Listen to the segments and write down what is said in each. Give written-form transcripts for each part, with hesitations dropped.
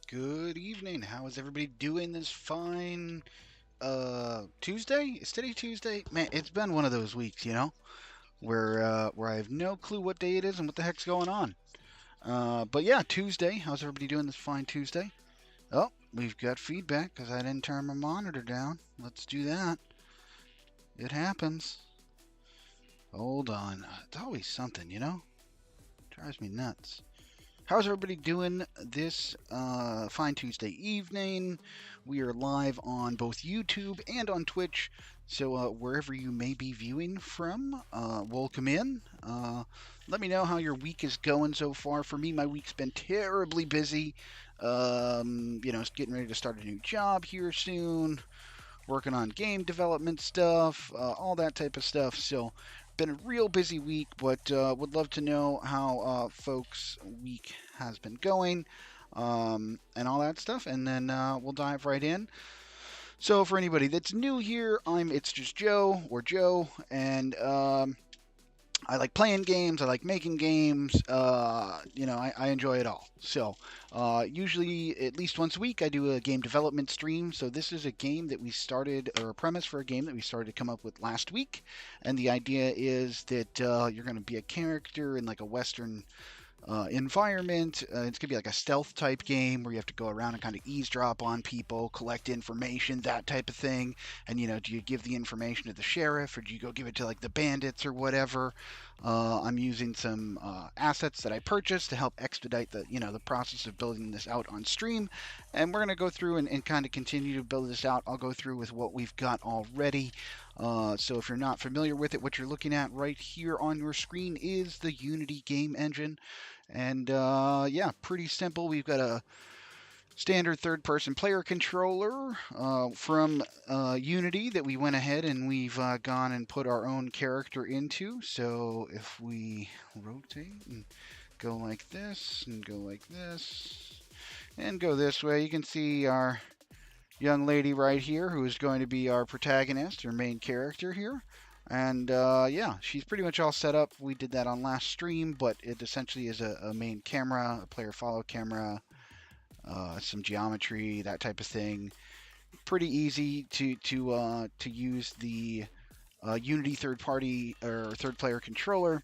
Good evening. How is everybody doing this fine Tuesday? Is today Tuesday? Man, it's been one of those weeks, where I have no clue what day it is and what the heck's going on. But yeah, Tuesday. How's everybody doing this fine Tuesday? Oh, we've got feedback because I didn't turn my monitor down. Let's do that. It happens. Hold on. It's always something. Drives me nuts. How's everybody doing this fine Tuesday evening? We are live on both YouTube and on Twitch, so wherever you may be viewing from, welcome in. Let me know how your week is going so far. For me, my week's been terribly busy. Getting ready to start a new job here soon, working on game development stuff, all that type of stuff. So, been a real busy week, but would love to know how folks' week has been going and all that stuff. And then we'll dive right in. So, for anybody that's new here, It's Just Joe or Joe, and I like playing games. I like making games. I enjoy it all. So, usually at least once a week, I do a game development stream. So this is a game that we started, or a premise for a game that we started to come up with last week. And the idea is that you're going to be a character in like a Western environment. It's gonna be like a stealth type game where you have to go around and kind of eavesdrop on people, collect information, that type of thing. And do you give the information to the sheriff or do you go give it to like the bandits or whatever? I'm using some assets that I purchased to help expedite the process of building this out on stream. And we're gonna go through and kind of continue to build this out. I'll go through with what we've got already. So if you're not familiar with it, what you're looking at right here on your screen is the Unity game engine. And yeah, pretty simple. We've got a standard third person player controller from Unity that we went ahead and we've gone and put our own character into. So if we rotate and go like this and go like this and go this way, you can see our young lady right here who is going to be our protagonist, our main character here. And yeah, she's pretty much all set up. We did that on last stream, but it essentially is a main camera, a player follow camera, some geometry, that type of thing. Pretty easy to use the Unity third party or third player controller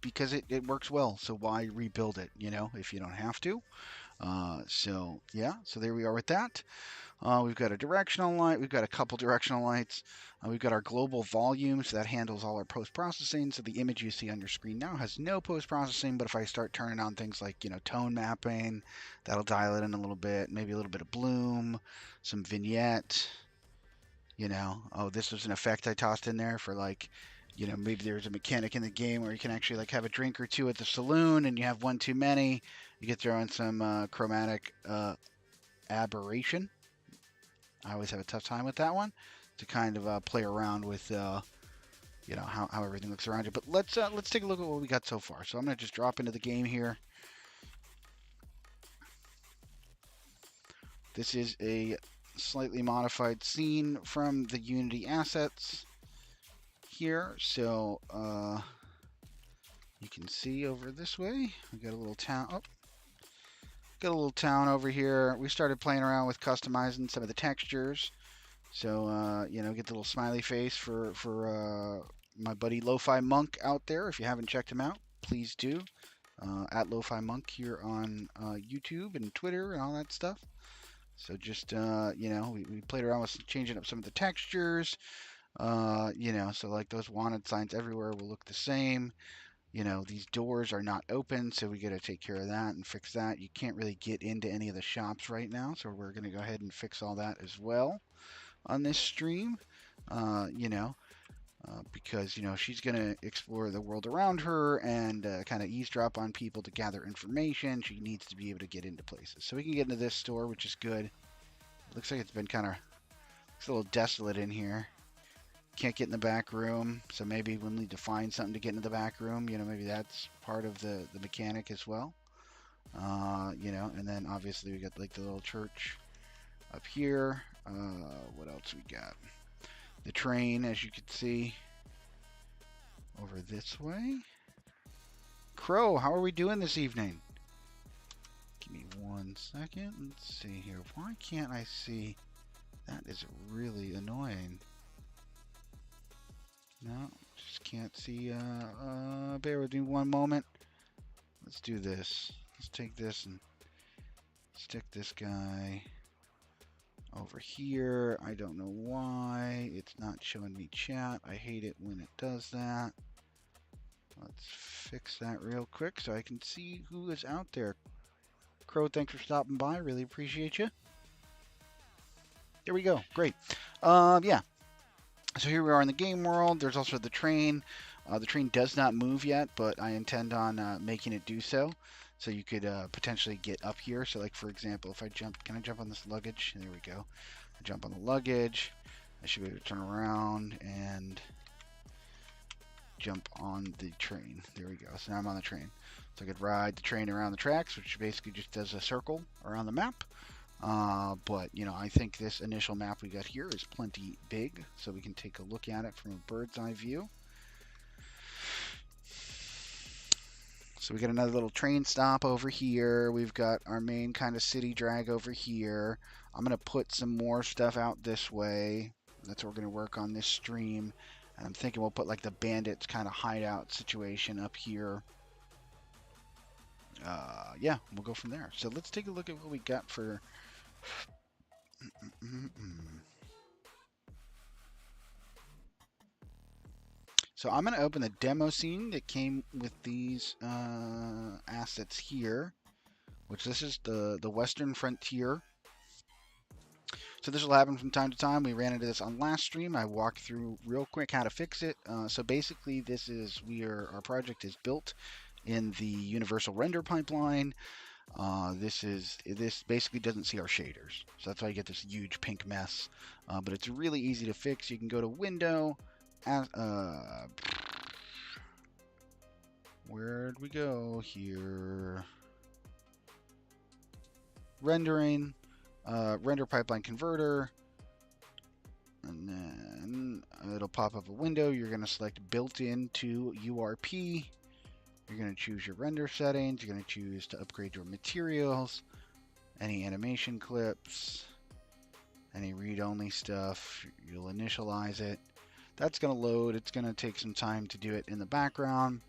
because it works well. So why rebuild it, if you don't have to? So yeah, so there we are with that. We've got a directional light. We've got a couple directional lights. We've got our global volume, so that handles all our post-processing. So the image you see on your screen now has no post-processing, but if I start turning on things like, tone mapping, that'll dial it in a little bit. Maybe a little bit of bloom, some vignette. Oh, this was an effect I tossed in there for like, maybe there's a mechanic in the game where you can actually like have a drink or two at the saloon and you have one too many. You could throw in some chromatic aberration. I always have a tough time with that one to kind of play around with, how everything looks around you. But let's take a look at what we got so far. So I'm gonna just drop into the game here. This is a slightly modified scene from the Unity assets here. So you can see over this way, we got a little town. Oh, got a little town over here. We started playing around with customizing some of the textures. So, get the little smiley face for my buddy Lo-Fi Monk out there. If you haven't checked him out, please do. At Lo-Fi Monk here on YouTube and Twitter and all that stuff. So just, we played around with changing up some of the textures. So like those wanted signs everywhere will look the same. These doors are not open, so we got to take care of that and fix that. You can't really get into any of the shops right now, so we're going to go ahead and fix all that as well on this stream. Because she's going to explore the world around her and kind of eavesdrop on people to gather information. She needs to be able to get into places. So we can get into this store, which is good. It looks like it's been looks a little desolate in here. Can't get in the back room, so maybe we'll need to find something to get into the back room. Maybe that's part of the mechanic as well. And then obviously we got like the little church up here. What else we got? The train, as you can see, over this way. Crow, how are we doing this evening? Give me 1 second. Let's see here. Why can't I see? That is really annoying. No, just can't see. Bear with me 1 moment. Let's do this. Let's take this and stick this guy over here. I don't know why it's not showing me chat. I hate it when it does that. Let's fix that real quick so I can see who is out there. Crow, thanks for stopping by. Really appreciate you. There we go. Great. Yeah. So here we are in the game world. There's also the train. The train does not move yet, but I intend on making it do so. So you could potentially get up here. So like, for example, if I jump, can I jump on this luggage? There we go. I jump on the luggage. I should be able to turn around and jump on the train. There we go. So now I'm on the train. So I could ride the train around the tracks, which basically just does a circle around the map. But, you know, I think this initial map we got here is plenty big, so we can take a look at it from a bird's eye view. So we got another little train stop over here. We've got our main kind of city drag over here. I'm going to put some more stuff out this way. That's what we're going to work on this stream. And I'm thinking we'll put like the bandits kind of hideout situation up here. Yeah, we'll go from there. So let's take a look at what we got for... So I'm going to open the demo scene that came with these assets here, which this is the Western Frontier. So this will happen from time to time. We ran into this on last stream. I walked through real quick how to fix it. So basically, this is our project is built in the universal render pipeline. This basically doesn't see our shaders, so that's why you get this huge pink mess. But it's really easy to fix. You can go to Window. Where'd we go here? Rendering, render pipeline converter, and then it'll pop up a window. You're going to select built into URP. You're going to choose your render settings. You're going to choose to upgrade your materials, any animation clips, any read-only stuff. You'll initialize it. That's going to load. It's going to take some time to do it in the background.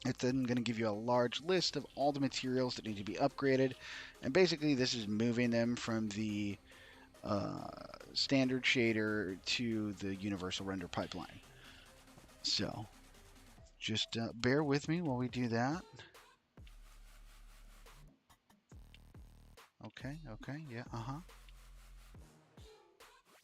It's then going to give you a large list of all the materials that need to be upgraded. And basically, this is moving them from the standard shader to the universal render pipeline. So just bear with me while we do that. Okay, yeah,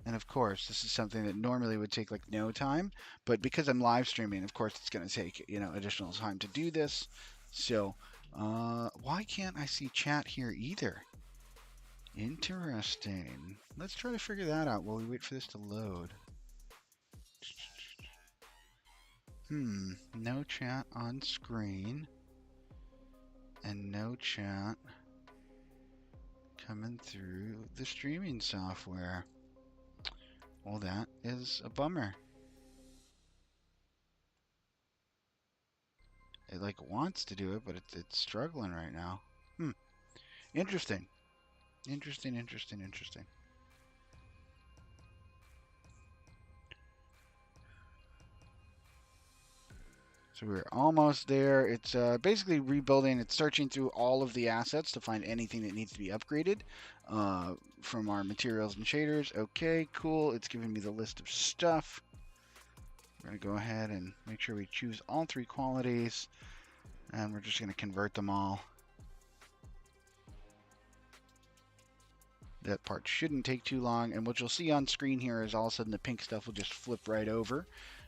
And of course, this is something that normally would take like no time, but because I'm live streaming, of course, it's going to take, you know, additional time to do this. So, why can't I see chat here either? Interesting. Let's try to figure that out while we wait for this to load. No chat on screen. And no chat coming through the streaming software. Well, that is a bummer. It like wants to do it, but it's struggling right now. Interesting. Interesting. So we're almost there. It's basically rebuilding. It's searching through all of the assets to find anything that needs to be upgraded from our materials and shaders. Okay, cool. It's giving me the list of stuff. We're going to go ahead and make sure we choose all 3 qualities. And we're just going to convert them all. That part shouldn't take too long. And what you'll see on screen here is all of a sudden the pink stuff will just flip right over.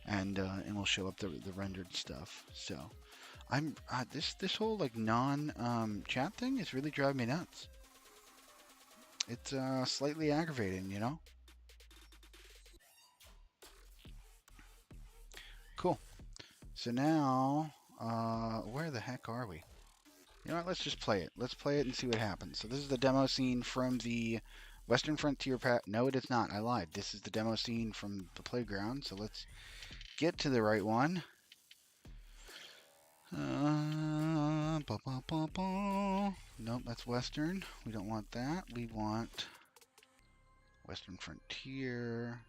And we'll show up the rendered stuff. So I'm this whole like non-chat thing is really driving me nuts. It's slightly aggravating, you know. Cool. So now, where the heck are we? You know what? Let's just play it. Let's play it and see what happens. So this is the demo scene from the Western Frontier No, it is not. I lied. This is the demo scene from the playground. So let's get to the right one. Ba, ba, ba, ba. Nope, that's Western. We don't want that. We want Western Frontier.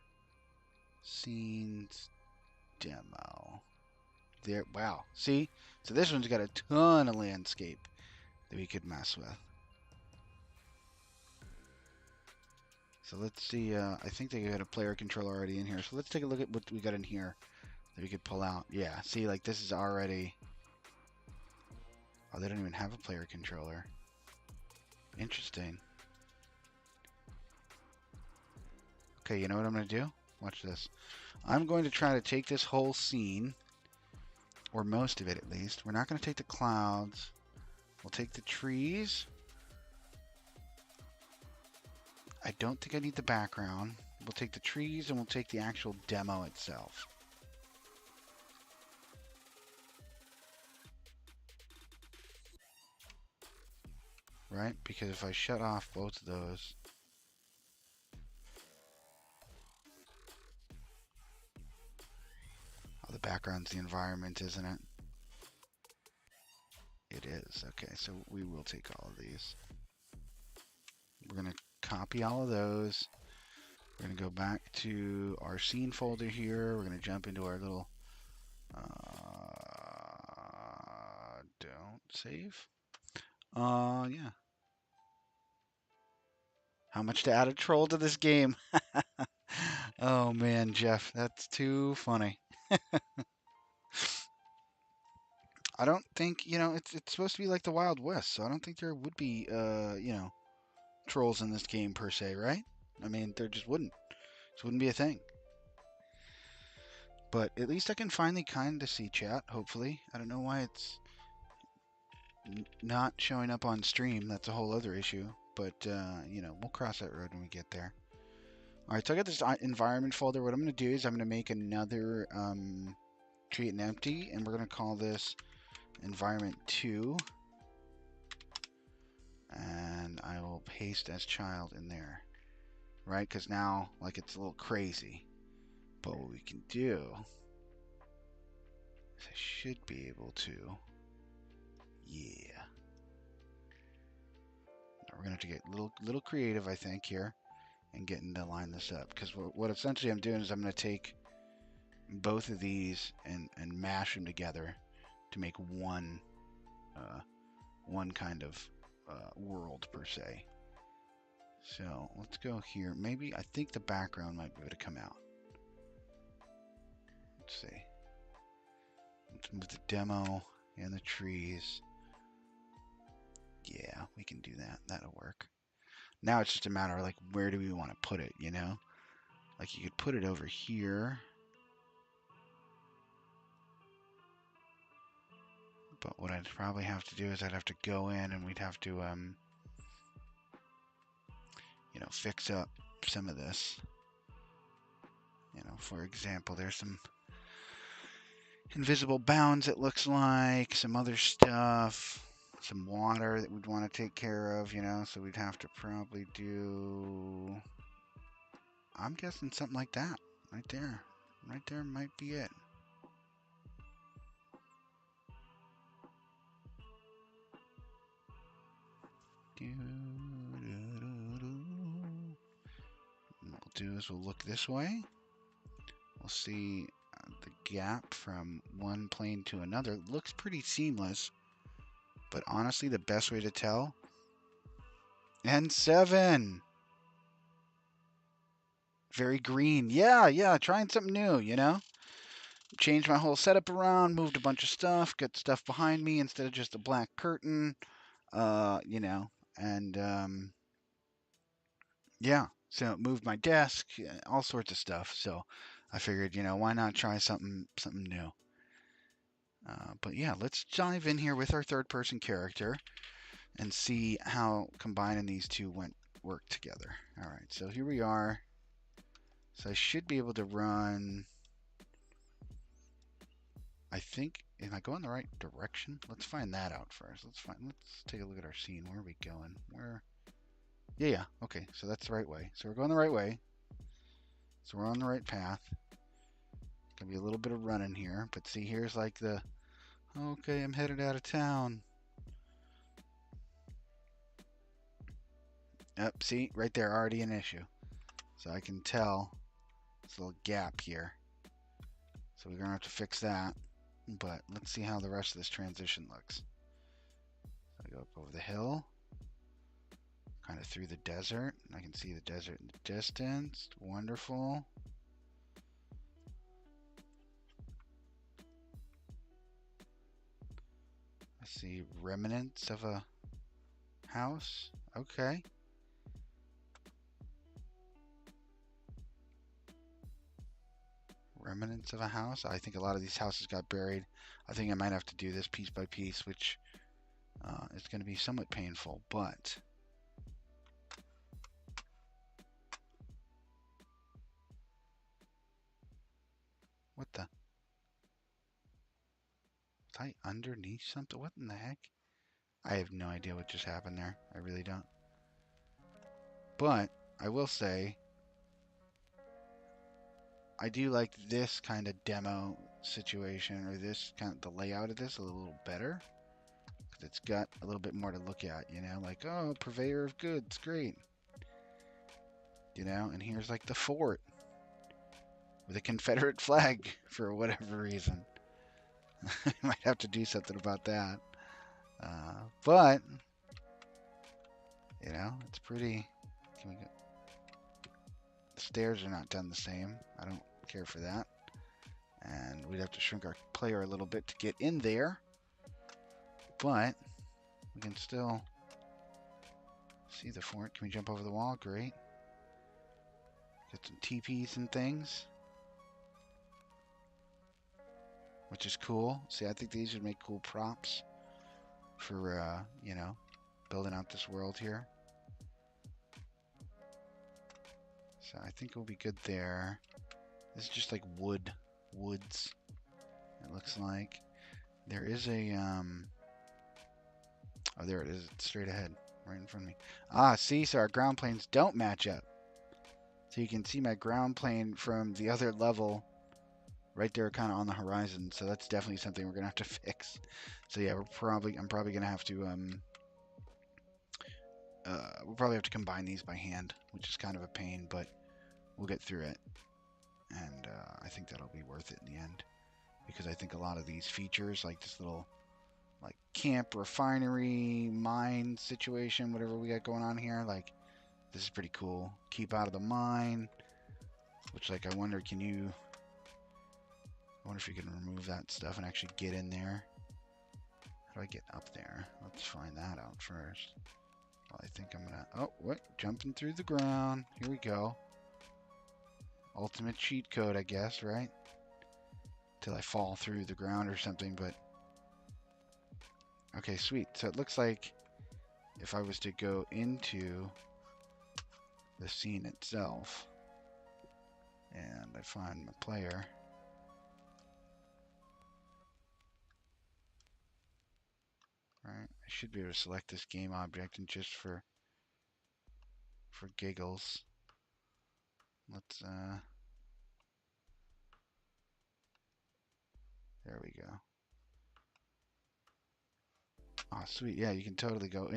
Scenes. Demo. There. Wow. See? So this one's got a ton of landscape that we could mess with. So let's see. I think they got a player controller already in here. So let's take a look at what we got in here that we could pull out. Yeah. See, like this is already. Oh, they don't even have a player controller. Interesting. Okay, you know what I'm going to do? Watch this. I'm going to try to take this whole scene, or most of it at least. We're not going to take the clouds. We'll take the trees. I don't think I need the background. We'll take the trees and we'll take the actual demo itself. Right? Because if I shut off both of those, oh, the background's the environment, isn't it? It is. Okay, so we will take all of these. We're going to copy all of those. We're going to go back to our scene folder here. We're going to jump into our little don't save. Yeah. How much to add a troll to this game? Oh man, Jeff, that's too funny. I don't think, it's supposed to be like the Wild West, so I don't think there would be trolls in this game per se, right? I mean, there just wouldn't. This wouldn't be a thing. But at least I can finally kind of see chat, hopefully. I don't know why it's not showing up on stream. That's a whole other issue. But, we'll cross that road when we get there. All right, so I got this environment folder. What I'm going to do is I'm going to make another create an empty, and we're going to call this environment 2. And I will paste as child in there, right? Because now, like, it's a little crazy. But what we can do is I should be able to, yeah. Now we're going to have to get a little creative, I think, here, and getting to line this up. Because what essentially I'm doing is I'm going to take both of these and mash them together to make one kind of world per se. So let's go here. Maybe I think the background might be able to come out. Let's see. Let's move the demo and the trees. Yeah, we can do that. That'll work. Now it's just a matter of like where do we want to put it, you know? Like you could put it over here. But what I'd probably have to do is I'd have to go in and we'd have to fix up some of this. For example, there's some invisible bounds, it looks like, some other stuff, some water that we'd want to take care of, so we'd have to probably do, I'm guessing something like that, right there. Right there might be it. What we'll do is we'll look this way. We'll see the gap from one plane to another. It looks pretty seamless, but honestly, the best way to tell. N7. Very green. Yeah, trying something new, Changed my whole setup around, moved a bunch of stuff, got stuff behind me instead of just a black curtain, and yeah, so moved my desk, all sorts of stuff. So I figured, why not try something new? But yeah, let's dive in here with our third-person character and see how combining these two work together. All right, so here we are. So I should be able to run. I think, am I going the right direction? Let's find that out first. Let's take a look at our scene. Where are we going? Yeah, okay, so that's the right way. So we're going the right way. So we're on the right path. Gonna be a little bit of running here, but see, here's like the Okay, I'm headed out of town. Yep, see, right there, already an issue. So I can tell there's a little gap here. So we're gonna have to fix that. But let's see how the rest of this transition looks. So I go up over the hill, kind of through the desert. I can see the desert in the distance. Wonderful. I see remnants of a house. Okay. Remnants of a house. I think a lot of these houses got buried. I think I might have to do this piece by piece, which is going to be somewhat painful, but what the? Was I underneath something? What in the heck? I have no idea what just happened there. I really don't. But I will say, I do like this kind of demo situation, or this kind of the layout of this a little better. Because it's got a little bit more to look at, you know, like, oh, purveyor of goods, great. You know, and here's like the fort with a Confederate flag for whatever reason. I might have to do something about that. But, you know, it's pretty. Can we go? The stairs are not done the same. I don't care for that. And we'd have to shrink our player a little bit to get in there. But we can still see the fort. Can we jump over the wall? Great. Get some teepees and things, which is cool. See, I think these would make cool props for, you know, building out this world here. So I think we'll be good there. This is just like woods, it looks like. There is a, oh, there it is. It's straight ahead, right in front of me. Ah, see, so our ground planes don't match up. So you can see my ground plane from the other level right there kind of on the horizon. So that's definitely something we're going to have to fix. So yeah, I'm probably going to have to, we'll probably have to combine these by hand, which is kind of a pain, but we'll get through it. And I think that'll be worth it in the end. Because I think a lot of these features, like this little like camp, refinery, mine situation, whatever we got going on here, like this is pretty cool. Keep out of the mine, which like I wonder if you can remove that stuff and actually get in there. How do I get up there? Let's find that out first. Well, I think I'm gonna, oh, what? Jumping through the ground. Here we go. Ultimate cheat code, I guess, right? Till I fall through the ground or something, but okay, sweet. So it looks like if I was to go into the scene itself and I find my player, right? I should be able to select this game object and just for giggles, let's there we go. Oh, sweet. Yeah, you can totally go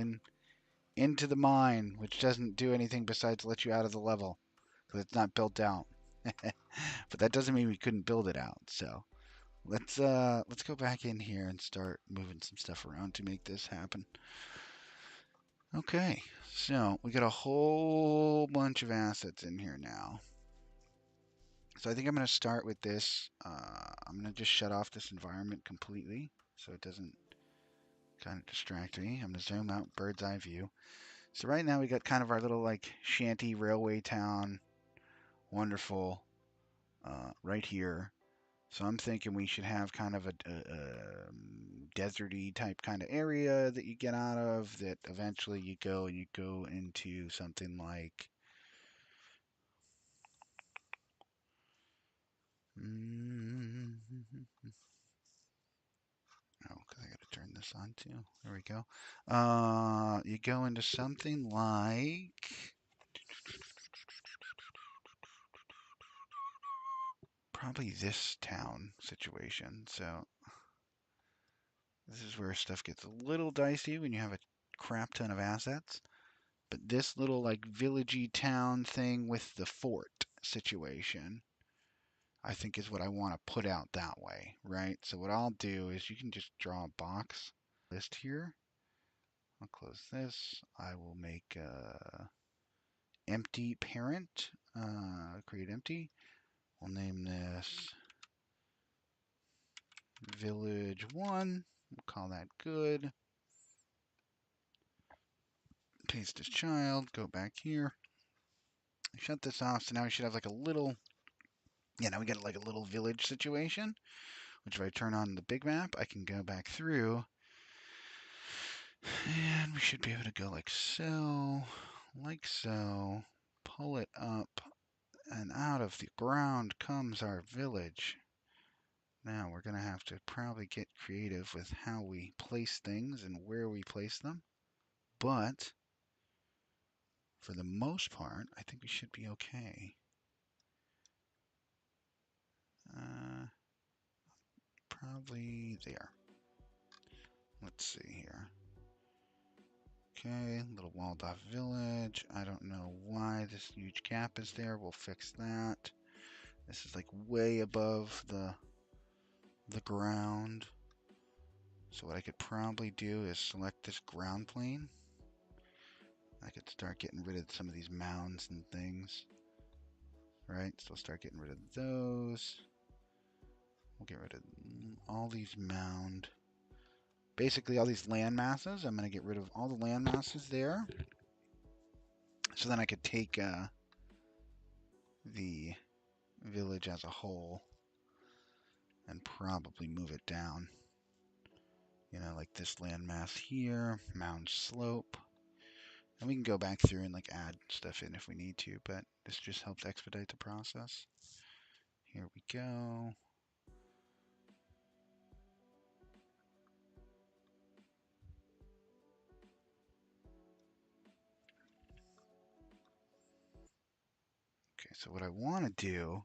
into the mine, which doesn't do anything besides let you out of the level because it's not built out. But that doesn't mean we couldn't build it out. So let's go back in here and start moving some stuff around to make this happen. Okay, so we got a whole bunch of assets in here now. So I think I'm going to start with this. I'm going to just shut off this environment completely so it doesn't kind of distract me. I'm going to zoom out, bird's eye view. So right now we got kind of our little like shanty railway town, wonderful, right here. So I'm thinking we should have kind of a deserty type kind of area that you get out of. That eventually you go into something like. Oh, because I got to turn this on too. There we go. You go into something like probably this town situation. So This is where stuff gets a little dicey when you have a crap ton of assets. But this little like villagey town thing with the fort situation, I think is what I want to put out that way, right? So what I'll do is you can just draw a box list here. I'll close this. I will make empty parent, create empty. We'll name this village 1. We'll call that good. Paste as child, go back here. Shut this off. So now we should have like a little, yeah, now we get like a little village situation, which if I turn on the big map, I can go back through and we should be able to go like so, pull it up, and out of the ground comes our village. Now we're going to have to probably get creative with how we place things and where we place them. But for the most part, I think we should be okay. Probably there. Let's see here. Okay, little walled off village. I don't know why this huge gap is there. We'll fix that. This is like way above the ground. So what I could probably do is select this ground plane. I could start getting rid of some of these mounds and things. Right, so I'll start getting rid of those. We'll get rid of all these mound. Basically all these land masses. I'm going to get rid of all the land masses there. So then I could take the village as a whole and probably move it down. You know, like this landmass here, mound slope. And we can go back through and like add stuff in if we need to, but this just helps expedite the process. Here we go. Okay, so what I want to do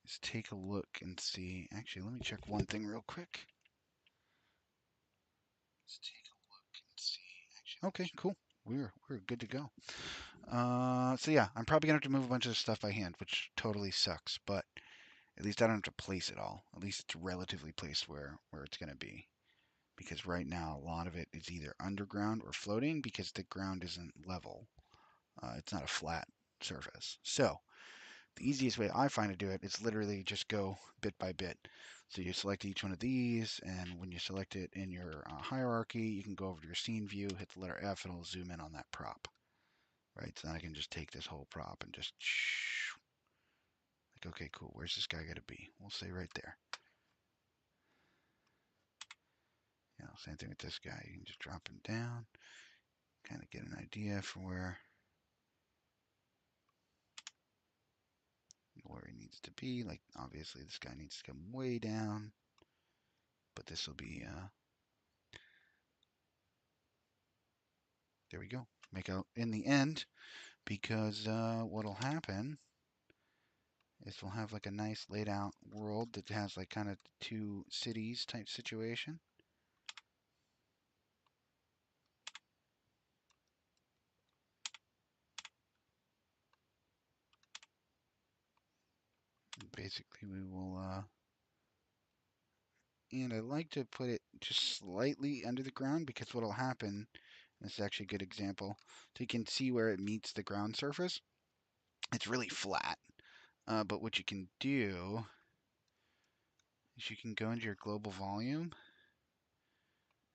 is take a look and see. Actually, let me check one thing real quick. Let's take a look and see. Actually, okay, cool. We're good to go. So yeah, I'm probably gonna have to move a bunch of stuff by hand, which totally sucks, but at least I don't have to place it all. At least it's relatively placed where it's gonna be. Because right now a lot of it is either underground or floating because the ground isn't level. It's not a flat surface. So the easiest way I find to do it is literally just go bit by bit. So you select each one of these, and when you select it in your hierarchy, you can go over to your scene view, hit the letter F, and it'll zoom in on that prop. Right, so then I can just take this whole prop and just like, okay, cool. Where's this guy gonna be? We'll say right there. You know, same thing with this guy. You can just drop him down, kind of get an idea for where he needs to be. Like, obviously, this guy needs to come way down, but this will be, there we go. Make out in the end, because what'll happen is we'll have like a nice laid out world that has like kind of two cities type situation. Basically, we will, and I like to put it just slightly under the ground because what'll happen, this is actually a good example, so you can see where it meets the ground surface. It's really flat, but what you can do is you can go into your global volume,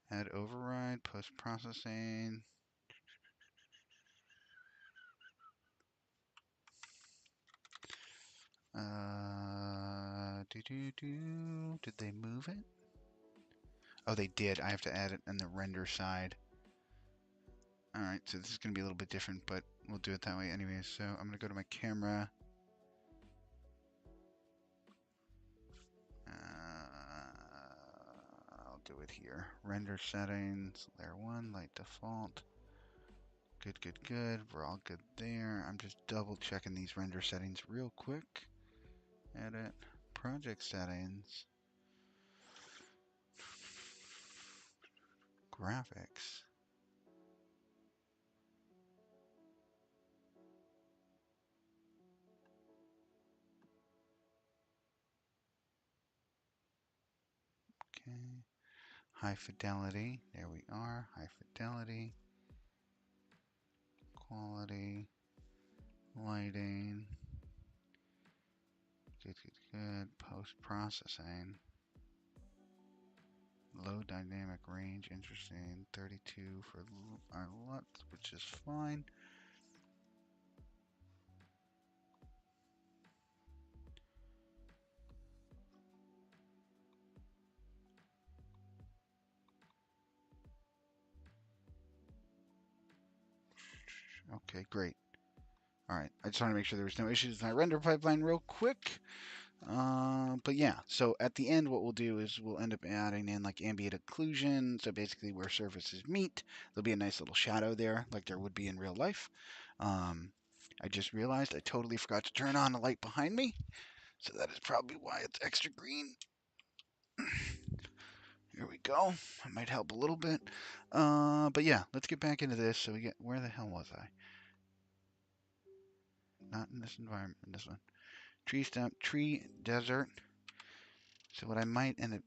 add override, post-processing. Did they move it? Oh, they did. I have to add it in the render side. Alright, so this is going to be a little bit different, but we'll do it that way anyways. So I'm going to go to my camera. I'll do it here. Render settings, layer 1, light default. Good, good, good. We're all good there. I'm just double checking these render settings real quick. Edit, project settings. graphics. Okay. High fidelity. There we are. High fidelity. Quality. Lighting. Good, good, good. Post-processing. Low dynamic range. Interesting. 32 for our LUT, which is fine. Okay, great. All right, I just want to make sure there was no issues in my render pipeline real quick. But yeah, so at the end, what we'll do is we'll end up adding in like ambient occlusion. So basically, where surfaces meet, there'll be a nice little shadow there, like there would be in real life. I just realized I totally forgot to turn on the light behind me, so that is probably why it's extra green. Here we go. That might help a little bit. But yeah, let's get back into this. So we get, where the hell was I? Not in this environment, in this one. Tree stump, tree desert. So what I might end up,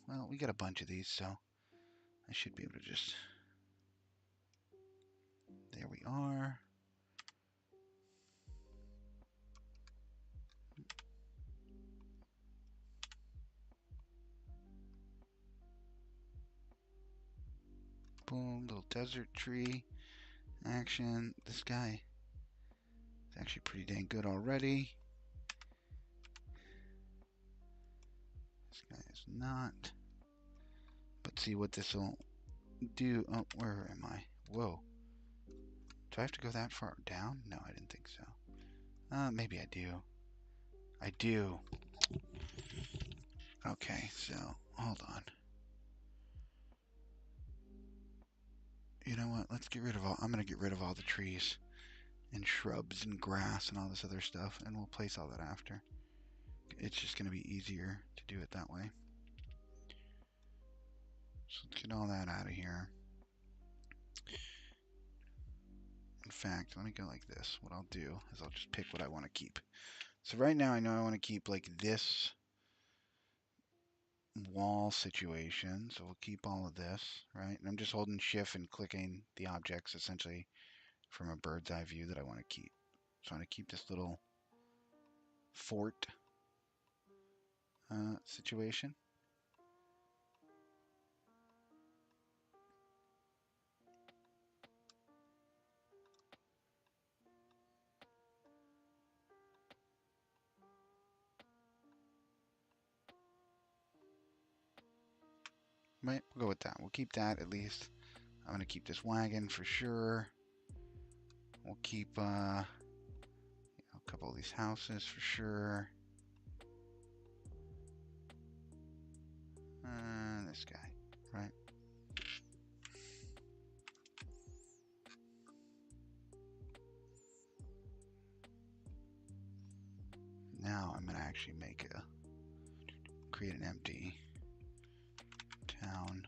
well, we got a bunch of these, so I should be able to just, there we are. Boom, little desert tree action. This guy is actually pretty dang good already. This guy is not. Let's see what this will do. Oh, where am I? Whoa. Do I have to go that far down? No, I didn't think so. Maybe I do. I do. Okay, so hold on. You know what? Let's get rid of all. I'm gonna get rid of all the trees and shrubs and grass and all this other stuff, and we'll place all that after. It's just gonna be easier to do it that way. So let's get all that out of here. In fact, let me go like this. What I'll do is I'll just pick what I want to keep. So right now I know I want to keep like this wall situation. So we'll keep all of this, right? And I'm just holding shift and clicking the objects essentially from a bird's eye view that I want to keep. So I want to keep this little fort situation. Right, we'll go with that. We'll keep that at least. I'm gonna keep this wagon for sure. We'll keep a couple of these houses for sure. This guy, right? Now I'm gonna actually create an empty town.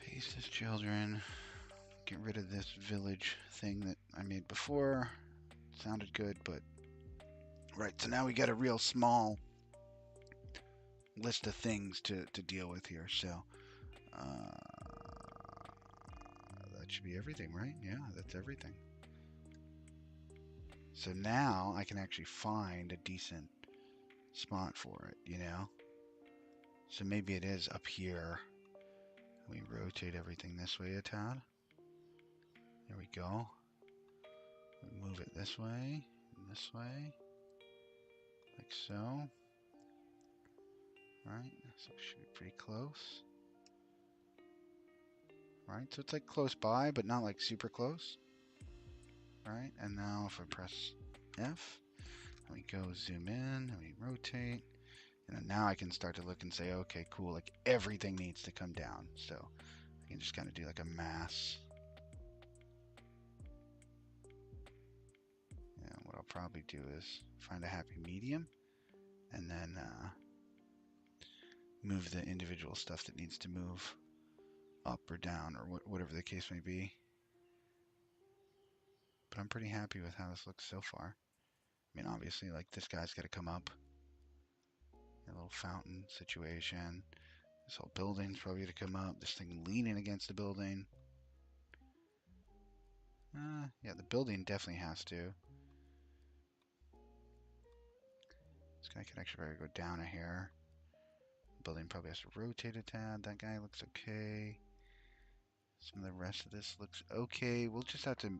Paste as children. Get rid of this village thing that I made before. Sounded good, but right. So now we got a real small list of things to deal with here. So that should be everything, right? Yeah, that's everything. So now I can actually find a decent spot for it, you know? So maybe it is up here. We rotate everything this way a tad. There we go. We move it this way, and this way, like so. Right, so it should be pretty close. Right, so it's like close by, but not like super close. Right, and now if I press F, and we go zoom in, and we rotate, and then now I can start to look and say, okay, cool, like everything needs to come down. So I can just kind of do like a mass. And what I'll probably do is find a happy medium, and then move the individual stuff that needs to move up or down or whatever the case may be. But I'm pretty happy with how this looks so far. I mean, obviously, like this guy's got to come up. A little fountain situation. This whole building's probably going to come up. This thing leaning against the building. Yeah, the building definitely has to. This guy can actually probably go down a hair. The building probably has to rotate a tad. That guy looks okay. Some of the rest of this looks okay. We'll just have to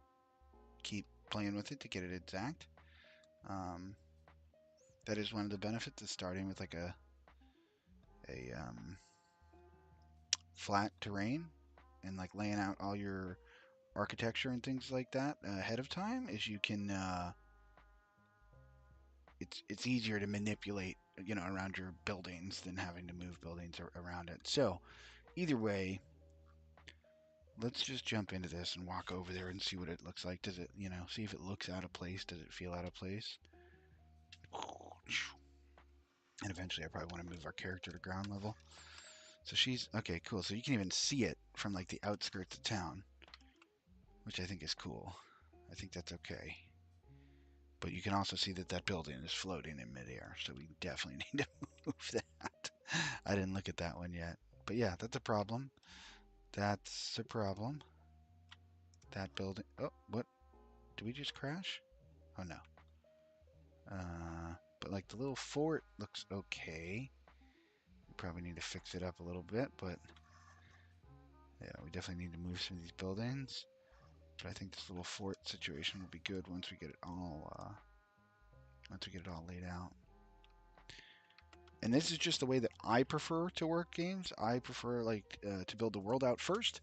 keep playing with it to get it exact. That is one of the benefits of starting with like a flat terrain and like laying out all your architecture and things like that ahead of time. Is you can it's easier to manipulate, you know, around your buildings than having to move buildings around it. So either way, let's just jump into this and walk over there and see what it looks like. Does it, you know, see if it looks out of place? Does it feel out of place? And eventually I probably want to move our character to ground level. So she's okay, cool. So you can even see it from like the outskirts of town, which I think is cool. I think that's okay. But you can also see that that building is floating in midair, so we definitely need to move that. I didn't look at that one yet. But yeah, that's a problem. That's a problem. That building. Oh, what? Did we just crash? Oh no. But like the little fort looks okay. We probably need to fix it up a little bit, but yeah, we definitely need to move some of these buildings. But I think this little fort situation will be good once we get it all laid out. And this is just the way that I prefer to work games. I prefer like to build the world out first,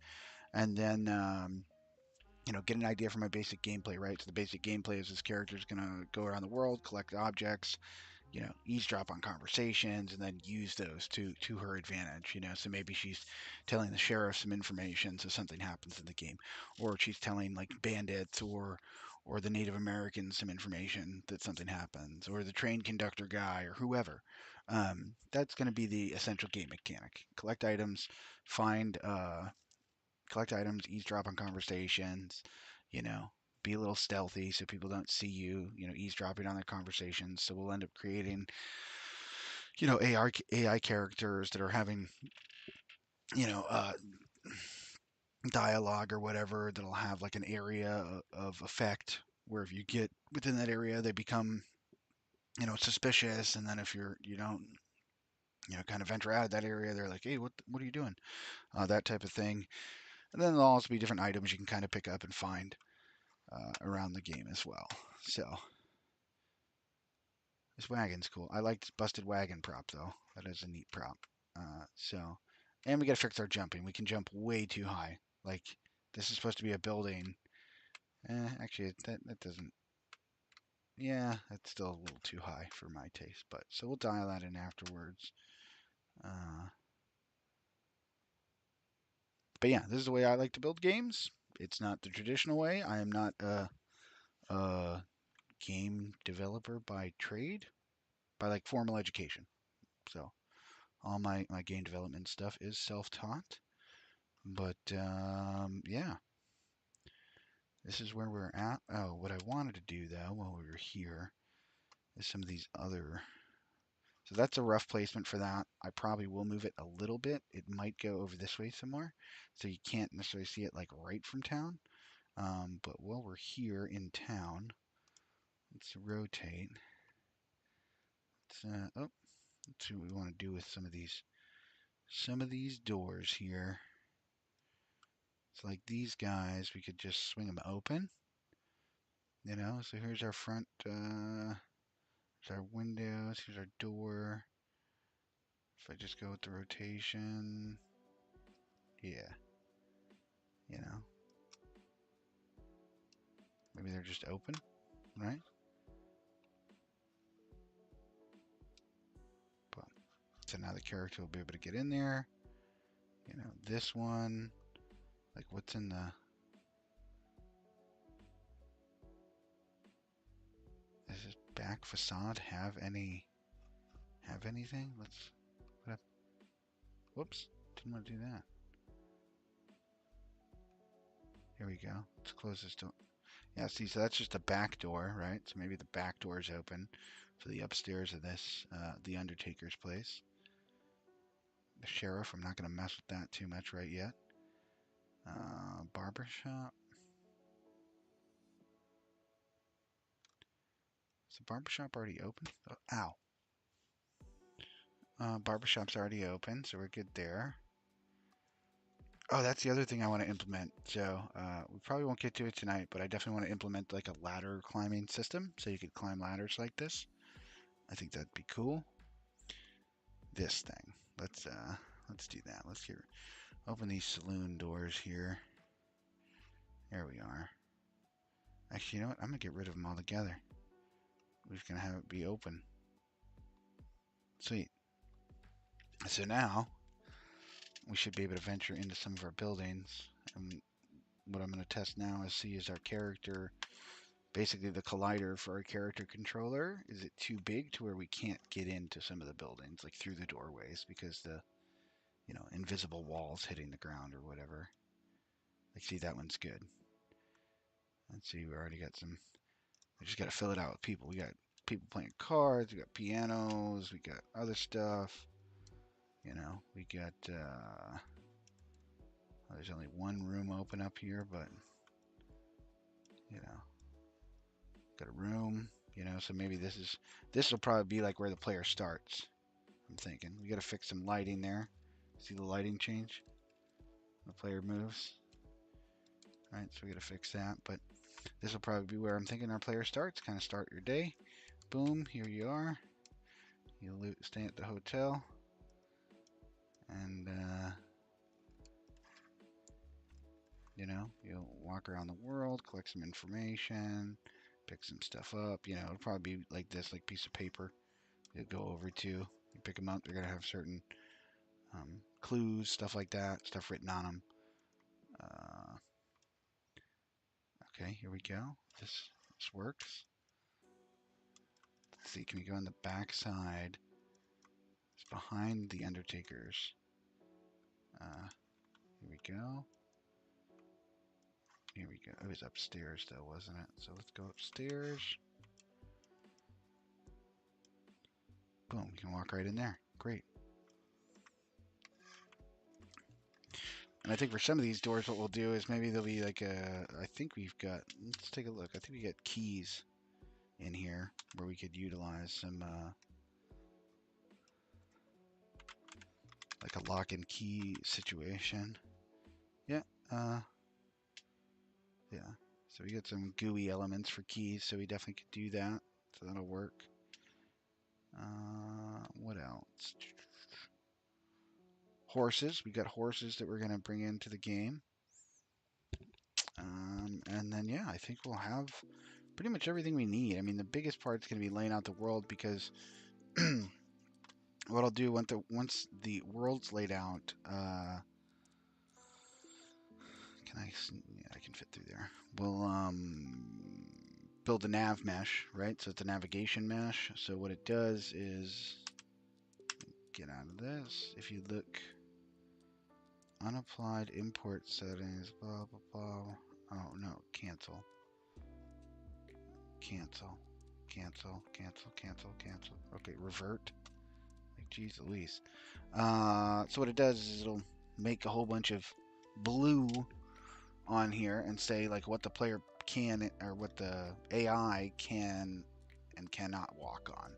and then you know, get an idea for my basic gameplay. Right. So the basic gameplay is this character is gonna go around the world, collect objects, you know, eavesdrop on conversations, and then use those to her advantage. You know, so maybe she's telling the sheriff some information, so something happens in the game, or she's telling like bandits or the Native Americans some information that something happens, or the train conductor guy or whoever. That's going to be the essential game mechanic. Find, collect items, eavesdrop on conversations. You know, be a little stealthy so people don't see you. You know, eavesdropping on their conversations. So we'll end up creating, you know, AI characters that are having, you know, dialogue or whatever that'll have like an area of effect where if you get within that area, they become, you know, suspicious, and then if you don't, you know, kind of venture out of that area, they're like, hey, what are you doing? That type of thing. And then there'll also be different items you can kind of pick up and find around the game as well. So this wagon's cool. I like this busted wagon prop though. That is a neat prop. So, and we got to fix our jumping. We can jump way too high. Like this is supposed to be a building. Actually, that doesn't. Yeah, that's still a little too high for my taste. But so we'll dial that in afterwards. Uh, but yeah, this is the way I like to build games. It's not the traditional way. I am not a game developer by trade, by like formal education. So all my game development stuff is self-taught. But yeah, this is where we're at. Oh, what I wanted to do though while we were here is some of these other. So that's a rough placement for that. I probably will move it a little bit. It might go over this way somewhere, so you can't necessarily see it like right from town. But while we're here in town, let's rotate. Oh, let's see what we want to do with some of these doors here. It's like these guys, we could just swing them open, you know. So here's our front, here's our windows, here's our door. If I just go with the rotation, yeah, you know, maybe they're just open, right? But so now the character will be able to get in there. You know, this one, like what's in the, does this back facade have anything? Let's put up. Whoops, didn't want to do that. Here we go. Let's close this door. Yeah, see, so that's just a back door, right? So maybe the back door is open for the upstairs of this, the Undertaker's place. The sheriff, I'm not going to mess with that too much right yet. Barber shop. Is the barber shop already open? Oh, ow. Barbershop's already open, so we're good there. Oh, that's the other thing I want to implement. So we probably won't get to it tonight, but I definitely want to implement like a ladder climbing system, so you could climb ladders like this. I think that'd be cool. This thing. Let's do that. Let's open these saloon doors here. There we are. Actually, you know what? I'm gonna get rid of them all together. We're just gonna have it be open. Sweet. So now we should be able to venture into some of our buildings. And what I'm gonna test now is see is our character basically the collider for our character controller. Is it too big to where we can't get into some of the buildings, like through the doorways, because the invisible walls hitting the ground or whatever. Like, see, that one's good. Let's see, we already got some. We just got to fill it out with people. We got people playing cards. We got pianos. We got other stuff. We got. There's only one room open up here, but got a room. So maybe this will probably be like where the player starts. I'm thinking we got to fix some lighting there. See the lighting change? The player moves. All right, so we got to fix that. But this will probably be where I'm thinking our player starts. Kind of start your day. Boom, here you are. You'll stay at the hotel, and you'll walk around the world, collect some information, pick some stuff up. It'll probably be like this, like piece of paper. You'll go over to. You pick them up. They're gonna have certain clues, stuff like that, stuff written on them. Okay, here we go. This works. Let's see, can we go on the back side? It's behind the Undertaker's. Here we go. Here we go. It was upstairs though, wasn't it? So let's go upstairs. Boom, we can walk right in there. Great. And I think for some of these doors, what we'll do is maybe there'll be like I think we've got, let's take a look. I think we got keys in here where we could utilize some, like a lock and key situation. Yeah, yeah. So we got some GUI elements for keys, so we definitely could do that. So that'll work. What else? Horses. We got horses that we're going to bring into the game. And then, yeah, I think we'll have pretty much everything we need. I mean, the biggest part is going to be laying out the world because what I'll do once the world's laid out, I can fit through there. We'll build a nav mesh, right? So it's a navigation mesh. So what it does is get out of this. If you look unapplied import settings, blah blah blah. Oh no, cancel. Cancel. Cancel. Cancel. Cancel. Cancel. Okay, revert. Like, geez Louise. So what it does is it'll make a whole bunch of blue on here and say like what the player can or what the AI can and cannot walk on.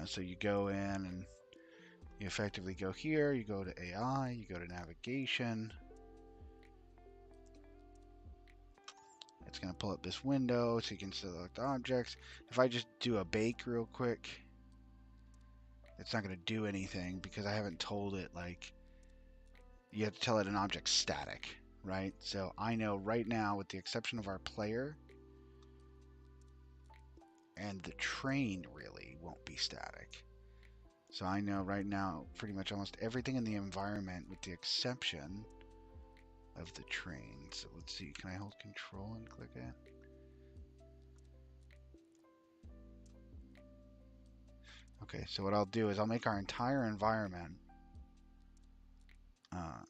So you go in and you effectively go here, you go to AI, you go to navigation. It's going to pull up this window so you can select objects. If I just do a bake real quick, it's not going to do anything because I haven't told it like you have to tell it an object's static, right? So I know right now, with the exception of our player and the train, really won't be static. So I know right now pretty much almost everything in the environment with the exception of the train. So let's see, can I hold control and click it? Okay, so what I'll do is I'll make our entire environment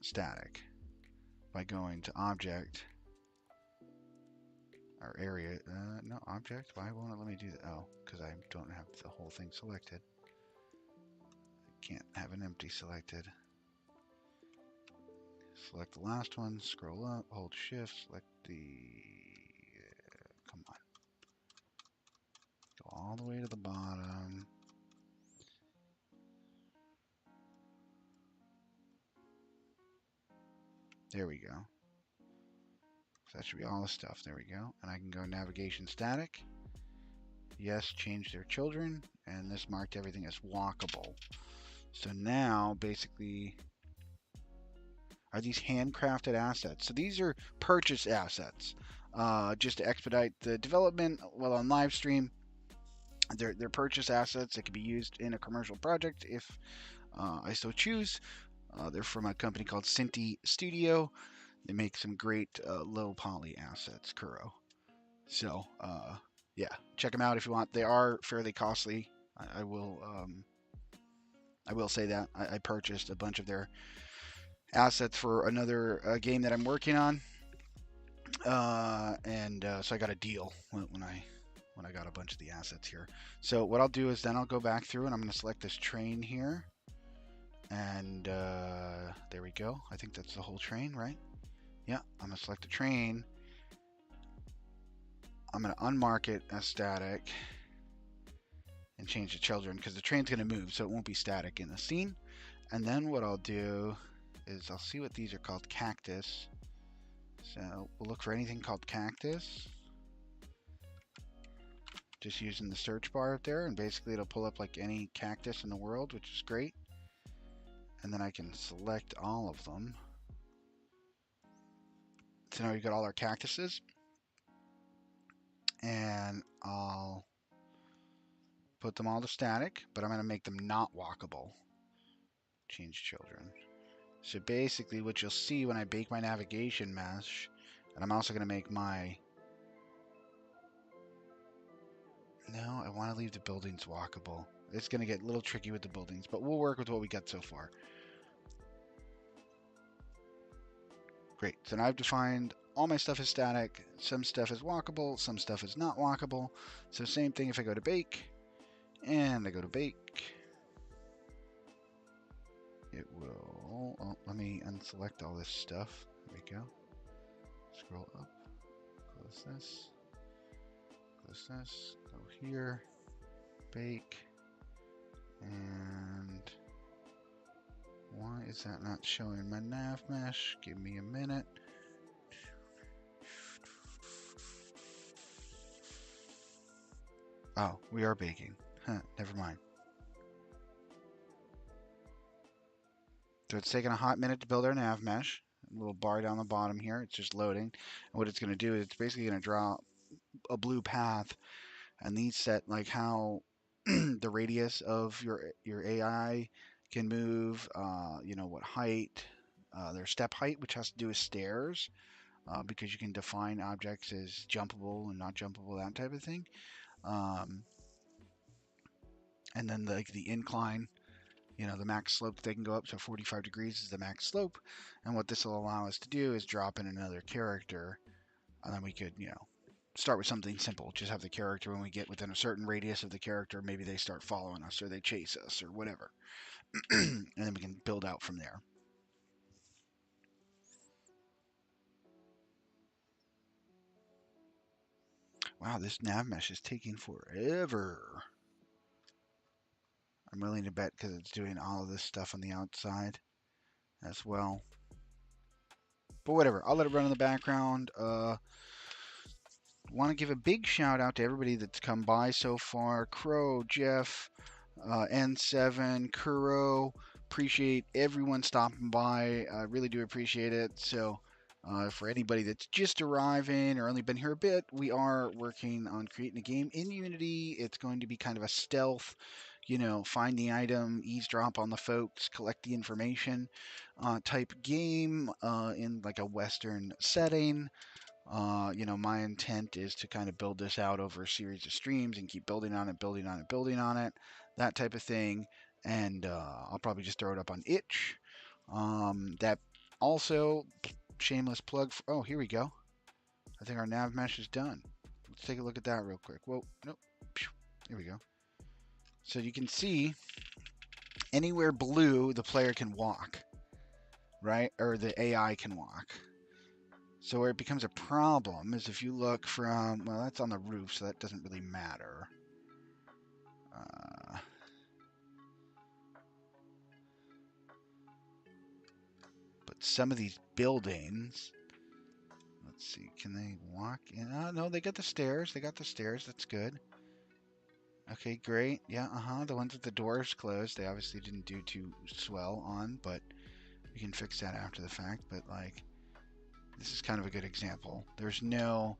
static by going to object or area. No, object. Why won't it let me do that? Oh, because I don't have the whole thing selected. Can't have an empty selected. Select the last one, scroll up, hold shift, select the, come on, go all the way to the bottom. There we go. So that should be all the stuff. There we go. And I can go navigation static. Yes, change their children. And this marked everything as walkable. So now, basically, are these handcrafted assets? So these are purchase assets. Just to expedite the development while on live stream. They're purchase assets that can be used in a commercial project if I so choose. They're from a company called Cinti Studio. They make some great low poly assets, Kuro. So, yeah, check them out if you want. They are fairly costly. I will say that I purchased a bunch of their assets for another game that I'm working on, and so I got a deal when I got a bunch of the assets here. So what I'll do is then I'll go back through and I'm going to select this train here, and there we go. I think that's the whole train, right? Yeah, I'm going to select the train. I'm going to unmark it as static and change the children because the train's going to move, so it won't be static in the scene. And then what I'll do is I'll see what these are called, cactus. So we'll look for anything called cactus. Just using the search bar up there, and basically it'll pull up like any cactus in the world, which is great. And then I can select all of them. So now we've got all our cactuses. And I'll put them all to static, but I'm going to make them not walkable. Change children. So basically what you'll see when I bake my navigation mesh, and I'm also going to make my... No, I want to leave the buildings walkable. It's going to get a little tricky with the buildings, but we'll work with what we got so far. Great, so now I've defined all my stuff is static, some stuff is walkable, some stuff is not walkable. So same thing if I go to bake, and I go to bake, it will, oh, let me unselect all this stuff. There we go. Scroll up, close this, go here, bake, and why is that not showing my nav mesh? Give me a minute. Oh, we are baking. Huh, never mind. So it's taking a hot minute to build our nav mesh. A little bar down the bottom here. It's just loading. And what it's going to do is it's basically going to draw a blue path, and these set like how the radius of your AI can move. You know what height, their step height, which has to do with stairs, because you can define objects as jumpable and not jumpable, that type of thing. And then like the incline, you know, the max slope that they can go up, so 45 degrees is the max slope. And what this will allow us to do is drop in another character, and then we could, you know, start with something simple. Just have the character, when we get within a certain radius of the character, maybe they start following us or they chase us or whatever. And then we can build out from there. Wow, this nav mesh is taking forever. I'm willing to bet because it's doing all of this stuff on the outside as well. But whatever, I'll let it run in the background. Want to give a big shout out to everybody that's come by so far. Crow, Jeff, N7, Kuro. Appreciate everyone stopping by. I really do appreciate it. So for anybody that's just arriving or only been here a bit, we are working on creating a game in Unity. It's going to be kind of a stealth, you know, find the item, eavesdrop on the folks, collect the information type game in like a Western setting. You know, my intent is to kind of build this out over a series of streams and keep building on it, building on it, building on it, that type of thing. And I'll probably just throw it up on itch. That also, shameless plug. Oh, here we go. I think our nav mesh is done. Let's take a look at that real quick. Whoa, nope. Here we go. So you can see anywhere blue, the player can walk, right? Or the AI can walk. So where it becomes a problem is if you look from, well, that's on the roof, so that doesn't really matter. Uh, but some of these buildings, let's see, can they walk in? No, they got the stairs. They got the stairs. That's good. Okay, great. Yeah, The ones with the doors closed, they obviously didn't do too swell on, but we can fix that after the fact. But like, this is kind of a good example. There's no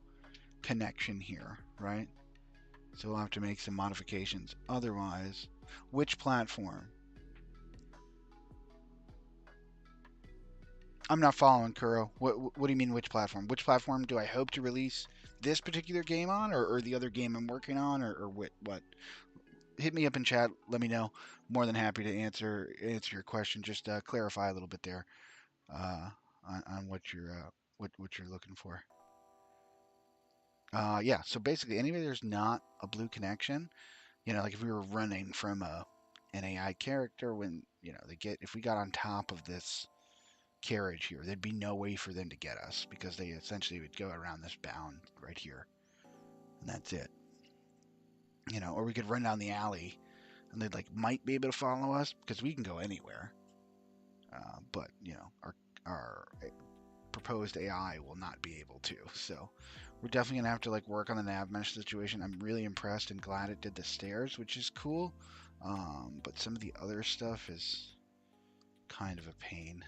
connection here, right? So we'll have to make some modifications. Otherwise, which platform? I'm not following, Kuro. What do you mean, which platform? Which platform do I hope to release this particular game on, or the other game I'm working on, or what? Hit me up in chat. Let me know. More than happy to answer your question. Just clarify a little bit there uh, on what you're looking for. Yeah. So basically, anyway, there's not a blue connection. Like if we were running from an AI character, when they get if we got on top of this carriage here, there'd be no way for them to get us because they essentially would go around this bound right here, and that's it. Or we could run down the alley, and they'd might be able to follow us because we can go anywhere. But our proposed AI will not be able to. So we're definitely gonna have to work on the nav mesh situation. I'm really impressed and glad it did the stairs, which is cool. But some of the other stuff is kind of a pain.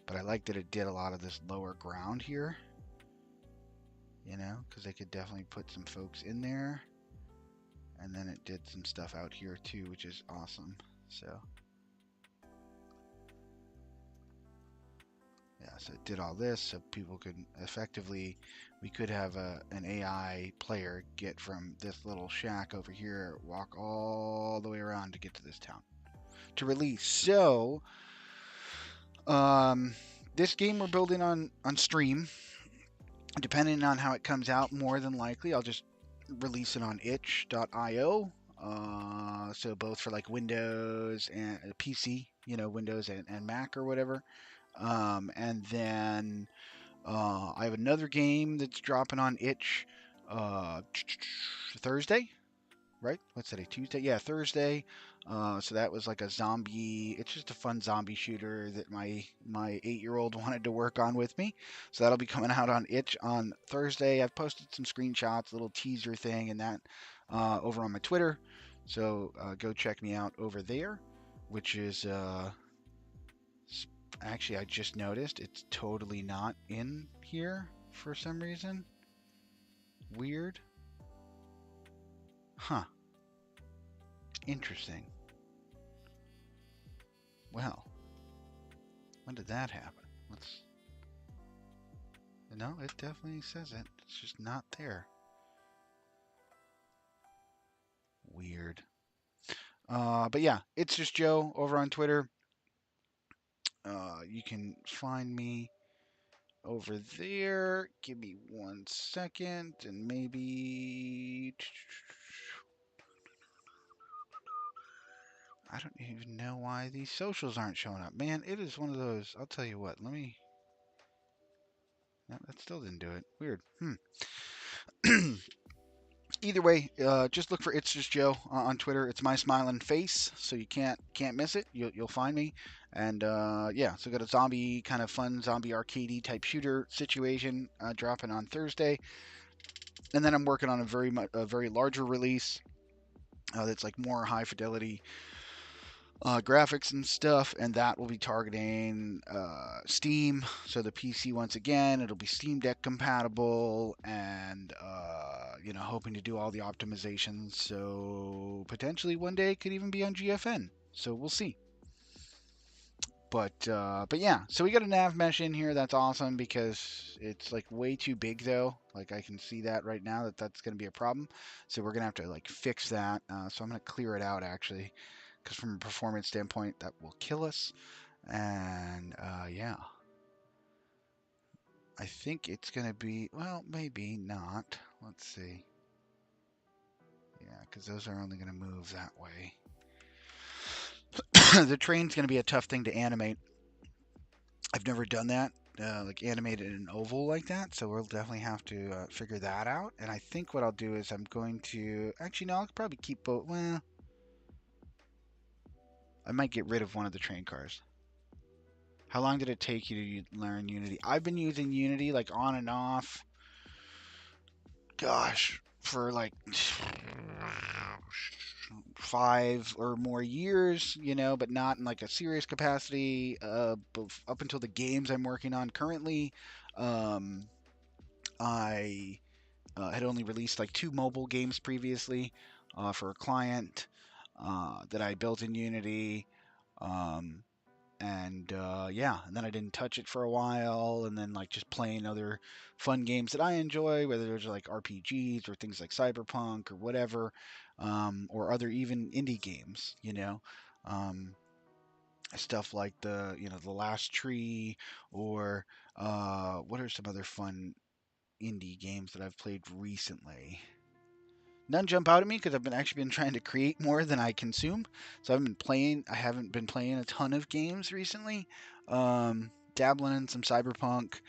But I like that it did a lot of this lower ground here. Because they could definitely put some folks in there. And then it did some stuff out here too, which is awesome. So yeah, so it did all this so people could effectively, we could have an AI player get from this little shack over here, walk all the way around to get to this town to release. So this game we're building on stream, depending on how it comes out, more than likely I'll just release it on itch.io. So both for Windows and PC, Windows and Mac or whatever. And then I have another game that's dropping on itch Thursday, right? What's today? Tuesday? Yeah, Thursday. So that was a zombie. It's just a fun zombie shooter that my 8-year-old wanted to work on with me. So that'll be coming out on itch on Thursday. I've posted some screenshots, a little teaser thing, and that over on my Twitter. So go check me out over there, which is actually I just noticed it's totally not in here for some reason. Weird. Huh. Interesting. Well, when did that happen? Let's. No, it definitely says it. It's just not there. Weird. But yeah, it's just Joe over on Twitter. You can find me over there. Give me 1 second, and maybe I don't even know why these socials aren't showing up. Man, it is one of those. I'll tell you what. Let me. No, that still didn't do it. Weird. Either way, just look for It's Just Joe on Twitter. It's my smiling face, so you can't miss it. You'll find me, and yeah, so got a zombie kind of fun zombie arcadey type shooter situation dropping on Thursday, and then I'm working on a very larger release that's more high fidelity graphics and stuff, and that will be targeting Steam. So the PC, once again, it'll be Steam Deck compatible, and hoping to do all the optimizations. So potentially one day it could even be on GFN. So we'll see. But yeah, so we got a nav mesh in here. That's awesome because it's way too big though. I can see that right now that's going to be a problem. So we're gonna have to fix that. So I'm gonna clear it out actually, because from a performance standpoint that will kill us. And yeah, I think it's going to be, well, maybe not. Let's see. Yeah, because those are only going to move that way. The train's going to be a tough thing to animate. I've never done that, like animated in an oval like that, so we'll definitely have to figure that out. And I think what I'll do is I'm going to, actually, no, I'll probably keep both. Well, I might get rid of one of the train cars. How long did it take you to learn Unity? I've been using Unity like on and off, gosh, for like 5 or more years, but not in like a serious capacity. Up until the games I'm working on currently, um, I had only released like 2 mobile games previously for a client that I built in Unity. Um, and yeah, and then I didn't touch it for a while, and then like just playing other fun games that I enjoy, whether there's like RPGs or things like Cyberpunk or whatever, or other even indie games, um, stuff like the Last Tree, or what are some other fun indie games that I've played recently. None jump out at me because I've been trying to create more than I consume. So I haven't been playing a ton of games recently. Dabbling in some Cyberpunk,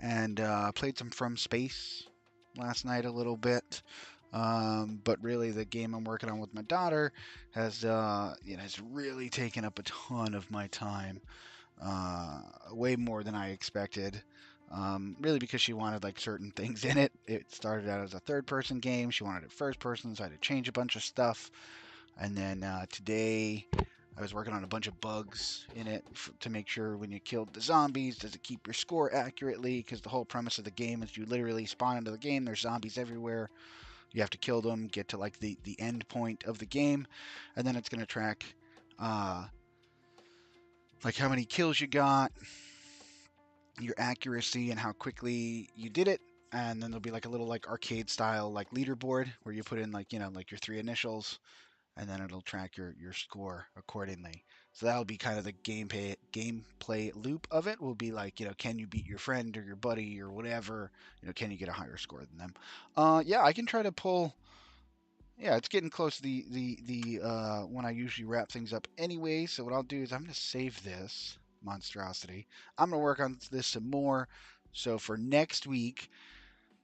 and played some From Space last night a little bit. But really, the game I'm working on with my daughter has really taken up a ton of my time, way more than I expected. Really because she wanted like certain things in it. It started out as a third-person game. She wanted it first-person, so I had to change a bunch of stuff. And then today, I was working on a bunch of bugs in it to make sure when you killed the zombies, does it keep your score accurately? Because the whole premise of the game is you literally spawn into the game. There's zombies everywhere. You have to kill them, get to like the end point of the game, and then it's going to track uh, like how many kills you got, your accuracy, and how quickly you did it. And then there'll be like a little like arcade style like leaderboard where you put in like like your 3 initials, and then it'll track your score accordingly. So that'll be kind of the gameplay loop of it. Will be like, can you beat your friend or your buddy or whatever? Can you get a higher score than them? Yeah, I can try to pull. Yeah, it's getting close to the when I usually wrap things up anyway. So what I'll do is I'm gonna save this monstrosity. I'm gonna work on this some more. So for next week,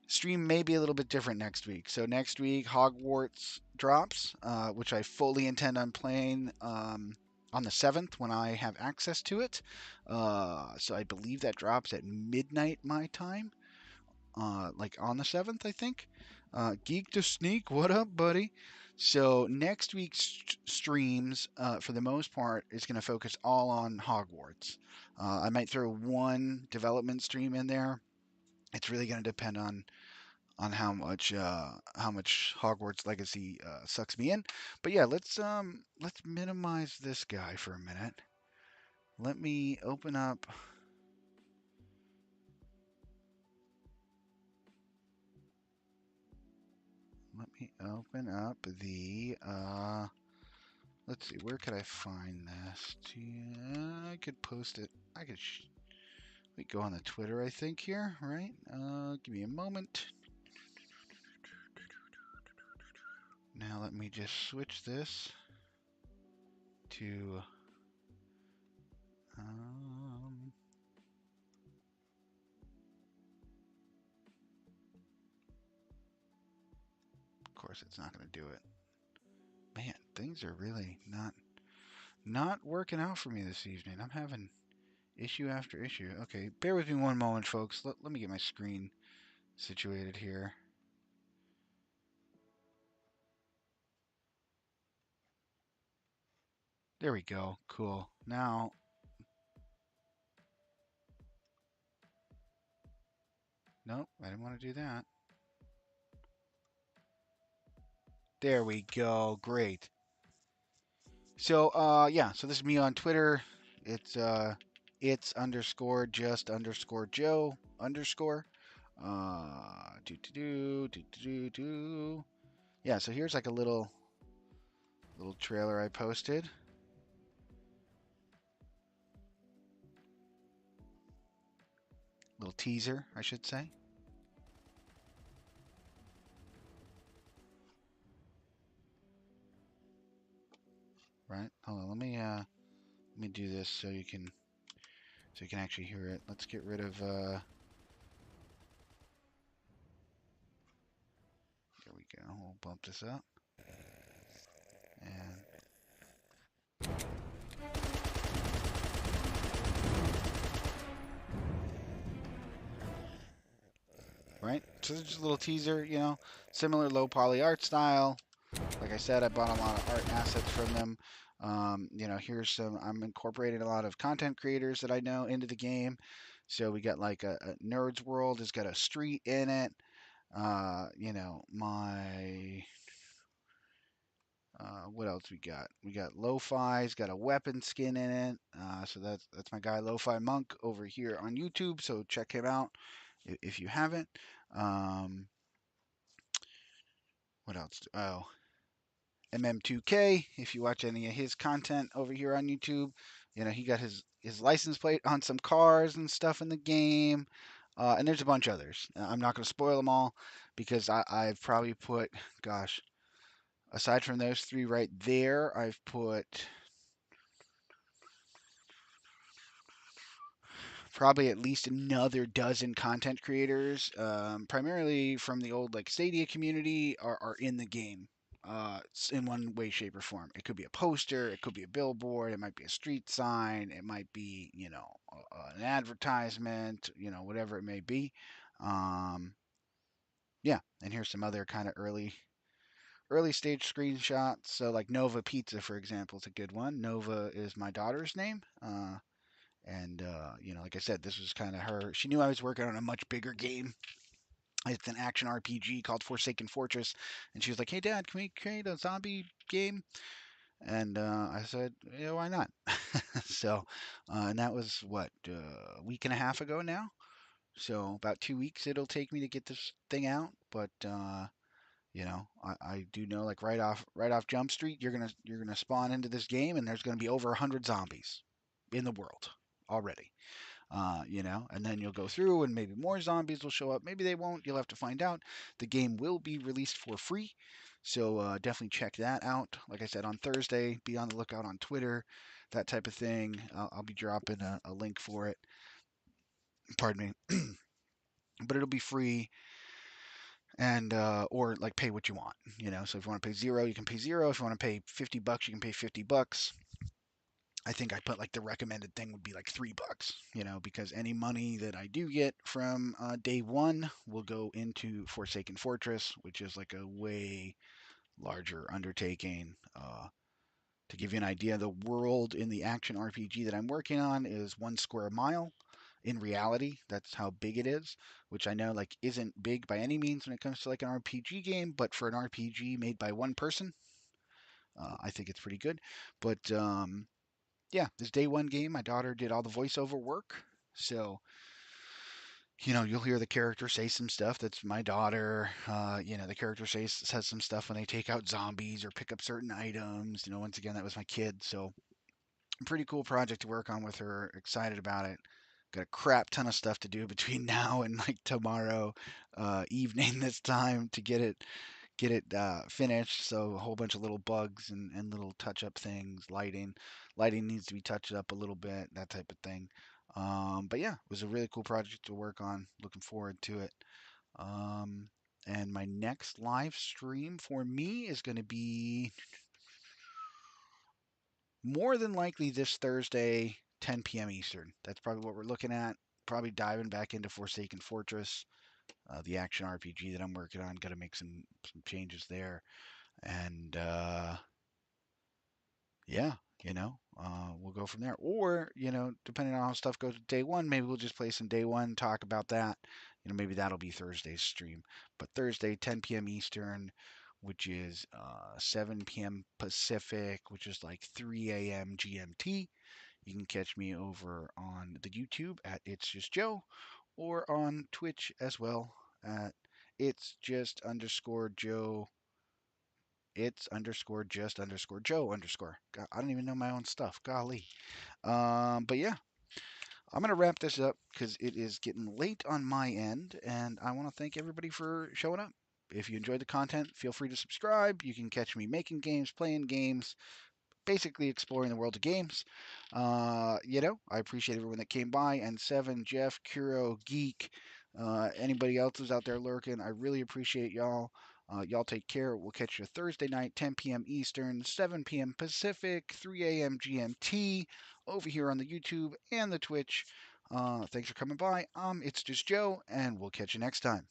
stream may be a little bit different next week. So next week, Hogwarts drops, which I fully intend on playing on the 7th when I have access to it. So I believe that drops at midnight my time, like on the 7th, I think. Geek to Sneak, what up, buddy? So next week's streams, for the most part, is going to focus all on Hogwarts. I might throw one development stream in there. It's really going to depend on how much Hogwarts Legacy sucks me in. But yeah, let's minimize this guy for a minute. Let me open up. Let me open up the. Let's see. Where could I find this? I could post it. I could. We go on the Twitter, I think here, right? Give me a moment. Now let me just switch this to. Um, of course, it's not going to do it. Man, things are really not working out for me this evening. I'm having issue after issue. Okay, bear with me one moment, folks. Let me get my screen situated here. There we go. Cool. Now, nope, I didn't want to do that. There we go. Great. So, yeah, so this is me on Twitter. It's underscore just underscore Joe underscore. Do. Yeah, so here's like a little trailer I posted. Little teaser, I should say. Right? Hold on. Let me do this so you can actually hear it. Let's get rid of. There we go. We'll bump this up. And right. So this is just a little teaser. Similar low poly art style. Like I said, I bought a lot of art assets from them. Here's some. I'm incorporating a lot of content creators that I know into the game. So we got like a Nerds World has got a street in it. My what else we got? We got Lo-Fi's got a weapon skin in it. So that's my guy Lo-Fi Monk over here on YouTube. So check him out if you haven't. Um, what else? Oh, MM2K. If you watch any of his content over here on YouTube, he got his license plate on some cars and stuff in the game. And there's a bunch of others. I'm not going to spoil them all because I've probably put, gosh, aside from those three right there, I've put probably at least another dozen content creators, primarily from the old like Stadia community, are in the game. In one way, shape, or form. It could be a poster, it could be a billboard, it might be a street sign, it might be, an advertisement, whatever it may be. Um, yeah, and here's some other kind of early stage screenshots. So like Nova Pizza, for example, is a good one. Nova is my daughter's name. Like I said, this was kind of her. She knew I was working on a much bigger game. It's an action RPG called Forsaken Fortress, and she was like, "Hey, Dad, can we create a zombie game?" And I said, "Yeah, why not?" So, and that was what a week and a half ago now. So about 2 weeks it'll take me to get this thing out, but I do know like right off Jump Street, you're gonna spawn into this game, and there's gonna be over 100 zombies in the world already. And then you'll go through and maybe more zombies will show up. Maybe they won't. You'll have to find out. The game will be released for free. So definitely check that out. Like I said, on Thursday, be on the lookout on Twitter, that type of thing. I'll be dropping a link for it. Pardon me. But it'll be free and or like pay what you want. So if you want to pay zero, you can pay zero. If you want to pay $50, you can pay $50. I think I put like the recommended thing would be like $3, because any money that I do get from day one will go into Forsaken Fortress, which is like a way larger undertaking. To give you an idea, the world in the action RPG that I'm working on is 1 square mile. In reality, that's how big it is, which I know like isn't big by any means when it comes to like an RPG game, but for an RPG made by one person, I think it's pretty good. But yeah, this day one game, my daughter did all the voiceover work. So, you'll hear the character say some stuff that's my daughter. The character says some stuff when they take out zombies or pick up certain items. Once again, that was my kid. So, pretty cool project to work on with her. Excited about it. Got a crap ton of stuff to do between now and like tomorrow evening this time to get it finished. So a whole bunch of little bugs and little touch up things. Lighting needs to be touched up a little bit, that type of thing. But yeah, it was a really cool project to work on. Looking forward to it. Um, and my next live stream for me is going to be more than likely this Thursday, 10 p.m. Eastern. That's probably what we're looking at. Probably diving back into Forsaken Fortress, the action RPG that I'm working on. Got to make some changes there, and yeah, we'll go from there. Or, depending on how stuff goes with day one, maybe we'll just play some day one, talk about that. Maybe that'll be Thursday's stream. But Thursday, 10 p.m. Eastern, which is 7 p.m. Pacific, which is like 3 a.m. GMT. You can catch me over on the YouTube at It's Just Joe, or on Twitch as well at It's Just underscore Joe, it's underscore just underscore Joe underscore. God, I don't even know my own stuff. Golly. But yeah, I'm going to wrap this up because it is getting late on my end, and I want to thank everybody for showing up. If you enjoyed the content, feel free to subscribe. You can catch me making games, playing games, basically exploring the world of games. I appreciate everyone that came by. And Seven, Jeff, Kuro, Geek, anybody else who's out there lurking, I really appreciate y'all. Y'all take care. We'll catch you Thursday night, 10 p.m. Eastern, 7 p.m. Pacific, 3 a.m. GMT, over here on the YouTube and the Twitch. Thanks for coming by. It's just Joe, and we'll catch you next time.